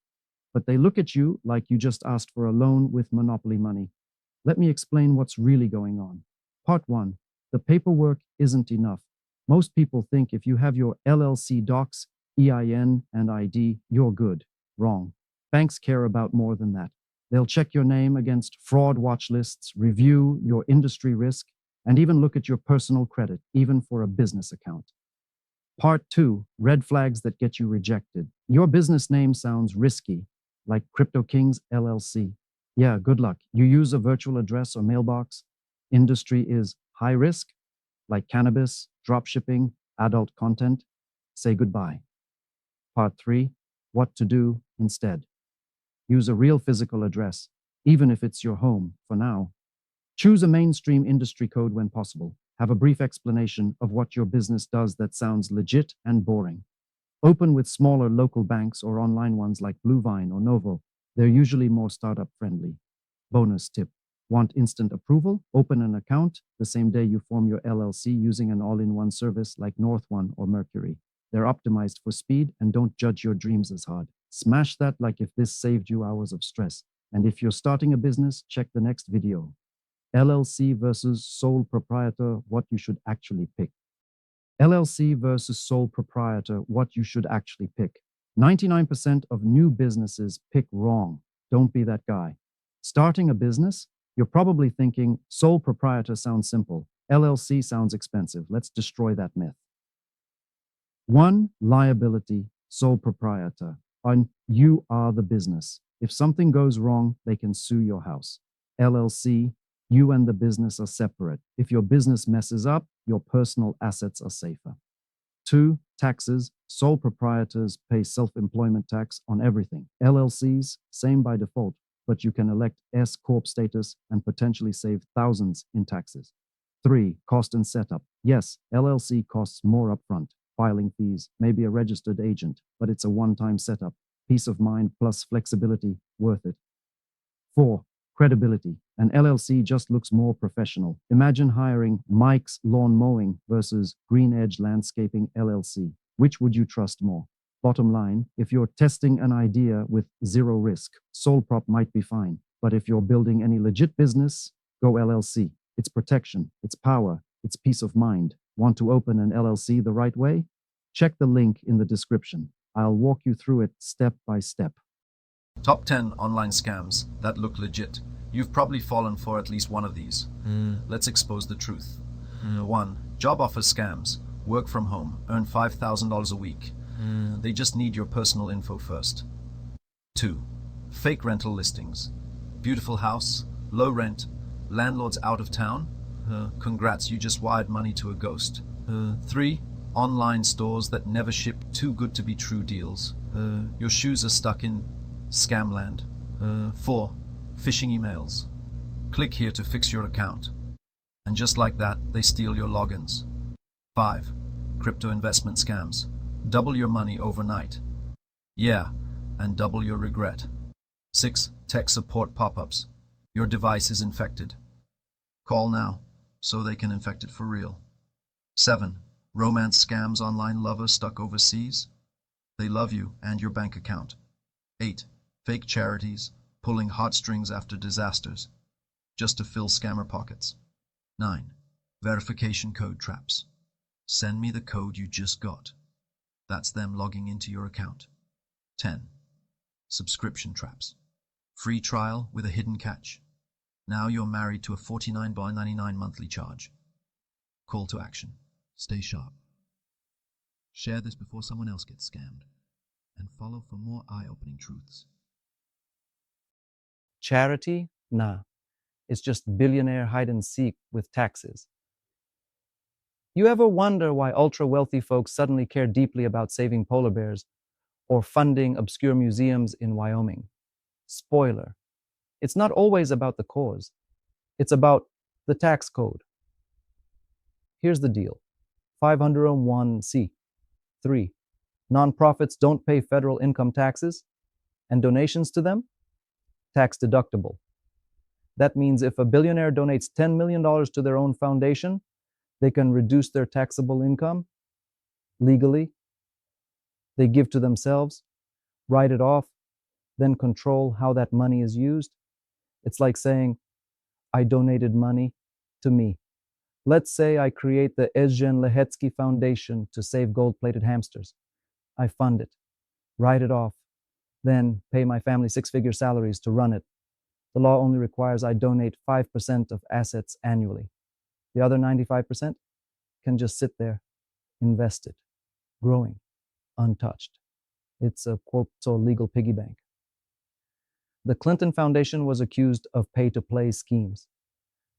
But they look at you like you just asked for a loan with monopoly money. Let me explain what's really going on. Part 1. The paperwork isn't enough. Most people think if you have your LLC docs, EIN, and ID, you're good. Wrong. Banks care about more than that. They'll check your name against fraud watch lists, review your industry risk, and even look at your personal credit, even for a business account. Part 2. Red flags that get you rejected. Your business name sounds risky, like Crypto Kings LLC. Yeah, good luck. You use a virtual address or mailbox. Industry is high risk, like cannabis, dropshipping, adult content. Say goodbye. Part 3. What to do instead. Use a real physical address, even if it's your home for now. Choose a mainstream industry code when possible. Have a brief explanation of what your business does that sounds legit and boring. Open with smaller local banks or online ones like Bluevine or Novo. They're usually more startup friendly. Bonus tip. Want instant approval? Open an account the same day you form your LLC using an all-in-one service like North1 or Mercury. They're optimized for speed and don't judge your dreams as hard. Smash that like if this saved you hours of stress. And if you're starting a business, check the next video. LLC versus sole proprietor, what you should actually pick. LLC versus sole proprietor, what you should actually pick. 99% of new businesses pick wrong. Don't be that guy. Starting a business? You're probably thinking sole proprietor sounds simple. LLC sounds expensive. Let's destroy that myth. 1. Liability, sole proprietor. And you are the business. If something goes wrong, they can sue your house. LLC, you and the business are separate. If your business messes up, your personal assets are safer. 2. Taxes. Sole proprietors pay self-employment tax on everything. LLCs, same by default, but you can elect S Corp status and potentially save thousands in taxes. 3. Cost and setup. Yes, LLC costs more upfront, filing fees, maybe a registered agent, but it's a one-time setup. Peace of mind plus flexibility, worth it. 4. Credibility. An LLC just looks more professional. Imagine hiring Mike's Lawn Mowing versus Green Edge Landscaping LLC. Which would you trust more? Bottom line, if you're testing an idea with zero risk, sole prop might be fine. But if you're building any legit business, go LLC. It's protection, it's power, it's peace of mind. Want to open an LLC the right way? Check the link in the description. I'll walk you through it step by step. Top 10 online scams that look legit. You've probably fallen for at least one of these. Let's expose the truth. 1. Job offer scams. Work from home. Earn $5,000 a week. They just need your personal info first. 2. Fake rental listings. Beautiful house, low rent, landlord's out of town. Congrats, you just wired money to a ghost. 3. Online stores that never ship too good to be true deals. Your shoes are stuck in scamland. 4. Phishing emails. Click here to fix your account. And just like that, they steal your logins. 5. Crypto investment scams. Double your money overnight. Yeah, and double your regret. 6. Tech support pop-ups. Your device is infected. Call now, so they can infect it for real. 7. Romance scams. Online lovers stuck overseas. They love you and your bank account. 8. Fake charities, pulling heartstrings after disasters, just to fill scammer pockets. 9. Verification code traps. Send me the code you just got. That's them logging into your account. 10. Subscription traps. Free trial with a hidden catch. Now you're married to a $49.99 monthly charge. Call to action. Stay sharp. Share this before someone else gets scammed. And follow for more eye-opening truths. Charity? Nah. It's just billionaire hide and seek with taxes. You ever wonder why ultra-wealthy folks suddenly care deeply about saving polar bears or funding obscure museums in Wyoming? Spoiler. It's not always about the cause. It's about the tax code. Here's the deal. 501c. 3. Nonprofits don't pay federal income taxes, and donations to them? Tax deductible. That means if a billionaire donates $10 million to their own foundation, they can reduce their taxable income legally. They give to themselves, write it off, then control how that money is used. It's like saying, I donated money to me. Let's say I create the Ezgen Lehetsky Foundation to save gold-plated hamsters. I fund it, write it off, then pay my family six-figure salaries to run it. The law only requires I donate 5% of assets annually. The other 95% can just sit there, invested, growing, untouched. It's a, quote, so legal piggy bank. The Clinton Foundation was accused of pay-to-play schemes.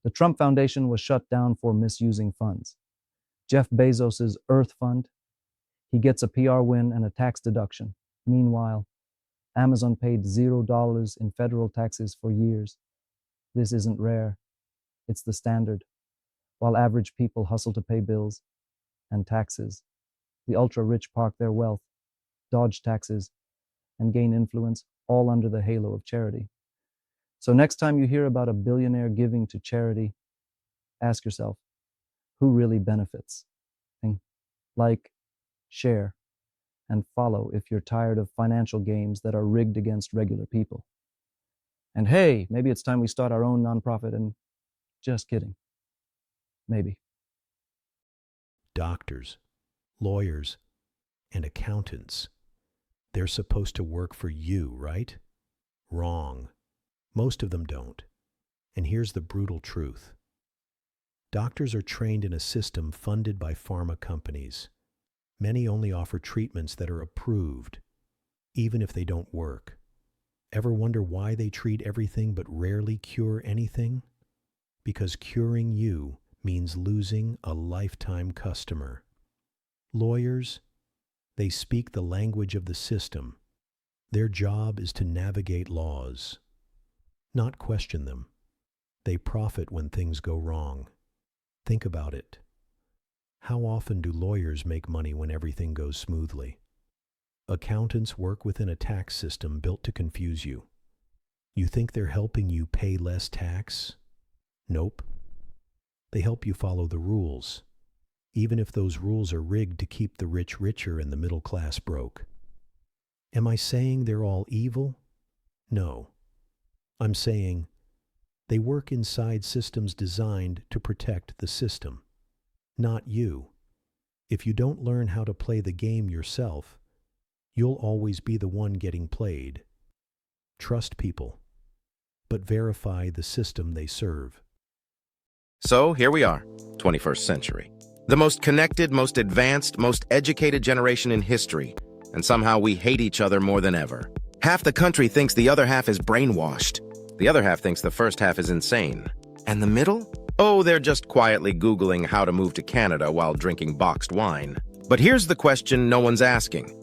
The Trump Foundation was shut down for misusing funds. Jeff Bezos's Earth Fund, he gets a PR win and a tax deduction. Meanwhile, Amazon paid $0 in federal taxes for years. This isn't rare. It's the standard. While average people hustle to pay bills and taxes, the ultra-rich park their wealth, dodge taxes, and gain influence, all under the halo of charity. So next time you hear about a billionaire giving to charity, ask yourself, who really benefits? And like, share, and follow if you're tired of financial games that are rigged against regular people. And hey, maybe it's time we start our own nonprofit and just kidding. Maybe. Doctors, lawyers, and accountants. They're supposed to work for you, right? Wrong. Most of them don't. And here's the brutal truth. Doctors are trained in a system funded by pharma companies. Many only offer treatments that are approved, even if they don't work. Ever wonder why they treat everything but rarely cure anything? Because curing you means losing a lifetime customer. Lawyers, they speak the language of the system. Their job is to navigate laws, not question them. They profit when things go wrong. Think about it. How often do lawyers make money when everything goes smoothly? Accountants work within a tax system built to confuse you. You think they're helping you pay less tax? Nope. They help you follow the rules, even if those rules are rigged to keep the rich richer and the middle class broke. Am I saying they're all evil? No. I'm saying they work inside systems designed to protect the system, not you. If you don't learn how to play the game yourself, you'll always be the one getting played. Trust people, but verify the system they serve. So here we are, 21st century. The most connected, most advanced, most educated generation in history, and somehow we hate each other more than ever. Half the country thinks the other half is brainwashed. The other half thinks the first half is insane. And the middle? Oh, they're just quietly Googling how to move to Canada while drinking boxed wine. But here's the question no one's asking.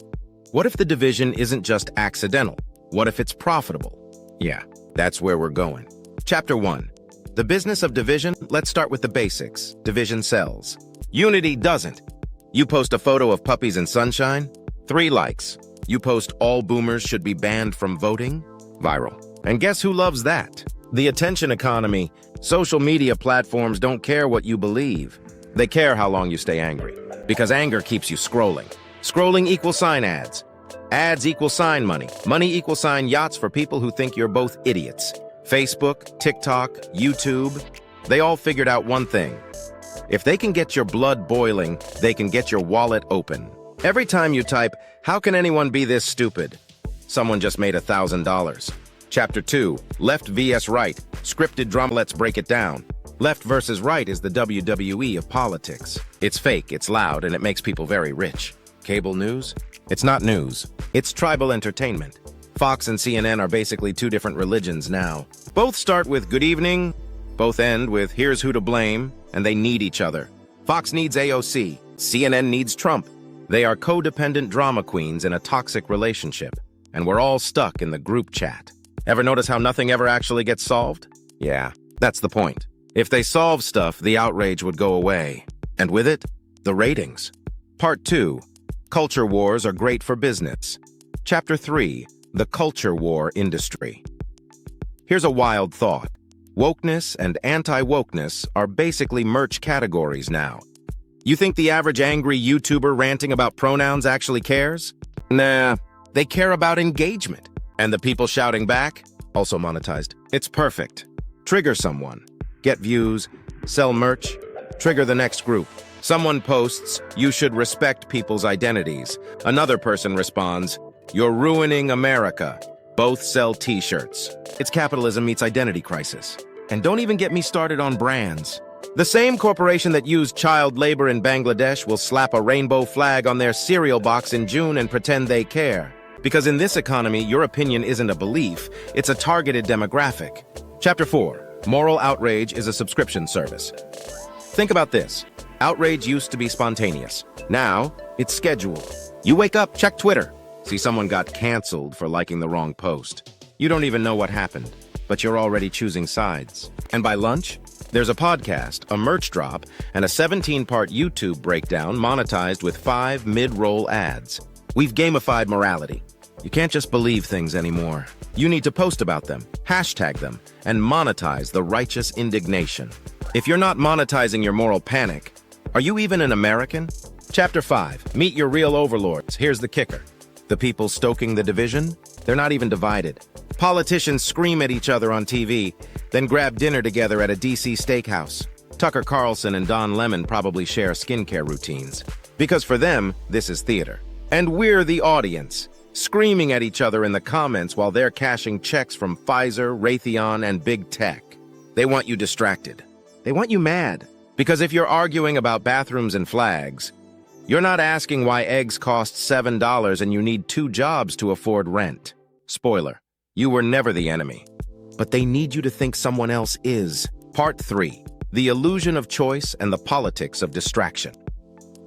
What if the division isn't just accidental? What if it's profitable? Yeah, that's where we're going. Chapter 1. The business of division. Let's start with the basics. Division sells. Unity doesn't. You post a photo of puppies and sunshine? 3 likes. You post all boomers should be banned from voting? Viral. And guess who loves that? The attention economy. Social media platforms don't care what you believe. They care how long you stay angry. Because anger keeps you scrolling. Scrolling equals sign ads. Ads equal sign money. Money equals sign yachts for people who think you're both idiots. Facebook, TikTok, YouTube, they all figured out one thing. If they can get your blood boiling, they can get your wallet open. Every time you type, "How can anyone be this stupid?" someone just made $1,000. Chapter 2, Left vs. Right. Scripted drama. Let's break it down. Left versus right is the WWE of politics. It's fake, it's loud, and it makes people very rich. Cable news? It's not news. It's tribal entertainment. Fox and CNN are basically 2 different religions now. Both start with good evening, both end with here's who to blame, and they need each other. Fox needs AOC, CNN needs Trump. They are codependent drama queens in a toxic relationship, and we're all stuck in the group chat. Ever notice how nothing ever actually gets solved? Yeah, that's the point. If they solve stuff, the outrage would go away. And with it, the ratings. Part 2. Culture wars are great for business. Chapter 3. The culture war industry. Here's a wild thought. Wokeness and anti-wokeness are basically merch categories now. You think the average angry YouTuber ranting about pronouns actually cares? Nah, they care about engagement. And the people shouting back? Also monetized. It's perfect. Trigger someone. Get views. Sell merch. Trigger the next group. Someone posts, "You should respect people's identities." Another person responds, "You're ruining America." Both sell t-shirts. It's capitalism meets identity crisis. And don't even get me started on brands. The same corporation that used child labor in Bangladesh will slap a rainbow flag on their cereal box in June and pretend they care. Because in this economy, your opinion isn't a belief, it's a targeted demographic. Chapter 4. Moral outrage is a subscription service. Think about this. Outrage used to be spontaneous. Now, it's scheduled. You wake up, check Twitter. See someone got canceled for liking the wrong post. You don't even know what happened, but you're already choosing sides. And by lunch, there's a podcast, a merch drop, and a 17-part YouTube breakdown monetized with 5 mid-roll ads. We've gamified morality. You can't just believe things anymore. You need to post about them, hashtag them, and monetize the righteous indignation. If you're not monetizing your moral panic, are you even an American? Chapter 5. Meet your real overlords. Here's the kicker. The people stoking the division? They're not even divided. Politicians scream at each other on TV, then grab dinner together at a DC steakhouse. Tucker Carlson and Don Lemon probably share skincare routines. Because for them, this is theater. And we're the audience, screaming at each other in the comments while they're cashing checks from Pfizer, Raytheon, and Big Tech. They want you distracted. They want you mad. Because if you're arguing about bathrooms and flags, you're not asking why eggs cost $7 and you need 2 jobs to afford rent. Spoiler, you were never the enemy. But they need you to think someone else is. Part 3. The illusion of choice and the politics of distraction.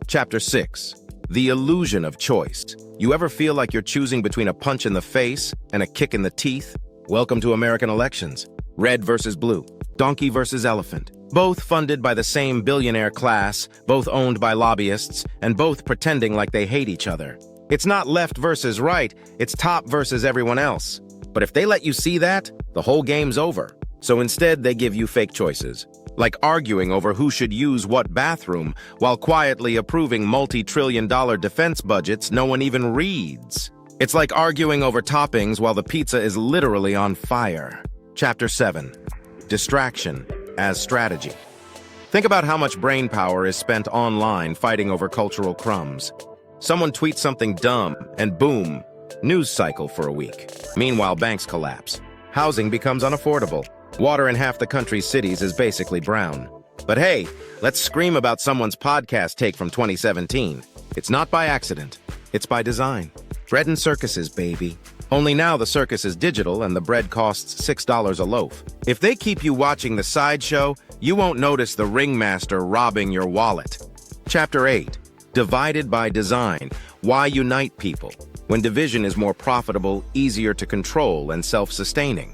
Chapter 6. The illusion of choice. You ever feel like you're choosing between a punch in the face and a kick in the teeth? Welcome to American elections. Red versus blue. Donkey versus Elephant. Both funded by the same billionaire class, both owned by lobbyists, and both pretending like they hate each other. It's not left versus right, it's top versus everyone else. But if they let you see that, the whole game's over. So instead, they give you fake choices, like arguing over who should use what bathroom while quietly approving multi-trillion-dollar defense budgets no one even reads. It's like arguing over toppings while the pizza is literally on fire. Chapter 7. Distraction as Strategy. Think about how much brain power is spent online fighting over cultural crumbs. Someone tweets something dumb, and boom, news cycle for a week. Meanwhile, banks collapse. Housing becomes unaffordable. Water in half the country's cities is basically brown. But hey, let's scream about someone's podcast take from 2017. It's not by accident. It's by design. Bread and circuses, baby. Only now the circus is digital and the bread costs $6 a loaf. If they keep you watching the sideshow, you won't notice the ringmaster robbing your wallet. Chapter 8. Divided by Design. Why unite people when division is more profitable, easier to control, and self-sustaining?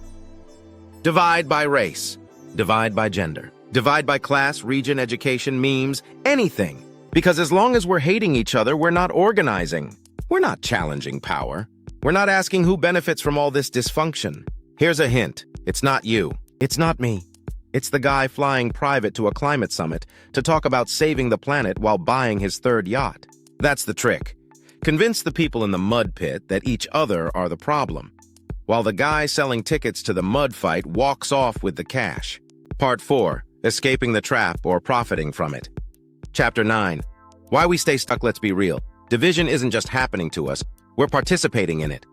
Divide by race. Divide by gender. Divide by class, region, education, memes, anything. Because as long as we're hating each other, we're not organizing. We're not challenging power. We're not asking who benefits from all this dysfunction. Here's a hint. It's not you. It's not me. It's the guy flying private to a climate summit to talk about saving the planet while buying his third yacht. That's the trick. Convince the people in the mud pit that each other are the problem, while the guy selling tickets to the mud fight walks off with the cash. Part 4. Escaping the trap or profiting from it. Chapter 9. Why we stay stuck. Let's be real. Division isn't just happening to us. We're participating in it.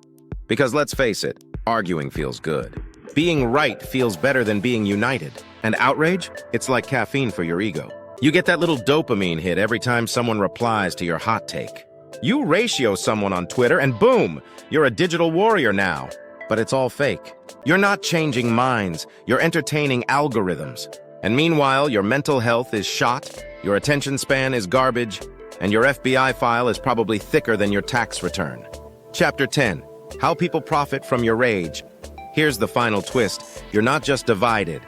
Because let's face it, arguing feels good. Being right feels better than being united. And outrage? It's like caffeine for your ego. You get that little dopamine hit every time someone replies to your hot take. You ratio someone on Twitter and boom, you're a digital warrior now. But it's all fake. You're not changing minds, you're entertaining algorithms. And meanwhile, your mental health is shot, your attention span is garbage, and your FBI file is probably thicker than your tax return. Chapter 10. How people profit from your rage. Here's the final twist. You're not just divided.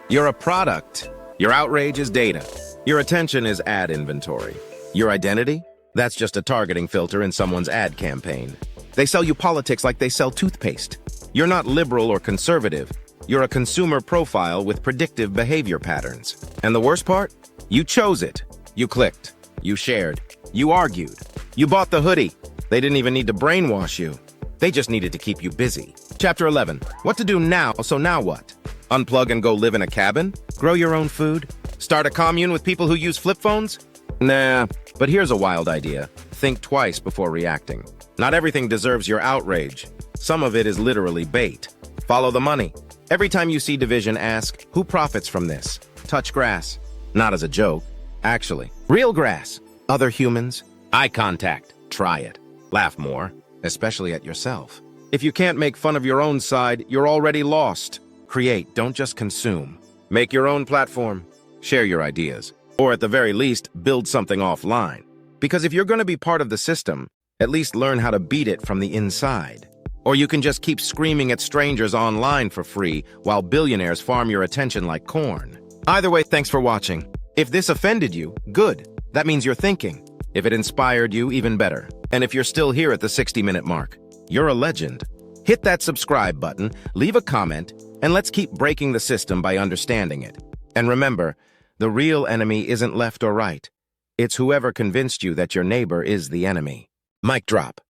You're a product. Your outrage is data. Your attention is ad inventory. Your identity? That's just a targeting filter in someone's ad campaign. They sell you politics like they sell toothpaste. You're not liberal or conservative. You're a consumer profile with predictive behavior patterns. And the worst part? You chose it. You clicked. You shared. You argued. You bought the hoodie. They didn't even need to brainwash you. They just needed to keep you busy. Chapter 11. What to do now, so now what? Unplug and go live in a cabin? Grow your own food? Start a commune with people who use flip phones? Nah, but here's a wild idea. Think twice before reacting. Not everything deserves your outrage. Some of it is literally bait. Follow the money. Every time you see division, ask, who profits from this? Touch grass. Not as a joke. Actually, real grass. Other humans. Eye contact. Try it. Laugh more, especially at yourself. If you can't make fun of your own side, you're already lost. Create, don't just consume. Make your own platform. Share your ideas. Or at the very least, build something offline. Because if you're going to be part of the system, at least learn how to beat it from the inside. Or you can just keep screaming at strangers online for free while billionaires farm your attention like corn. Either way, thanks for watching. If this offended you, good. That means you're thinking. If it inspired you, even better. And if you're still here at the 60-minute mark, you're a legend. Hit that subscribe button, leave a comment, and let's keep breaking the system by understanding it. And remember, the real enemy isn't left or right. It's whoever convinced you that your neighbor is the enemy. Mic drop.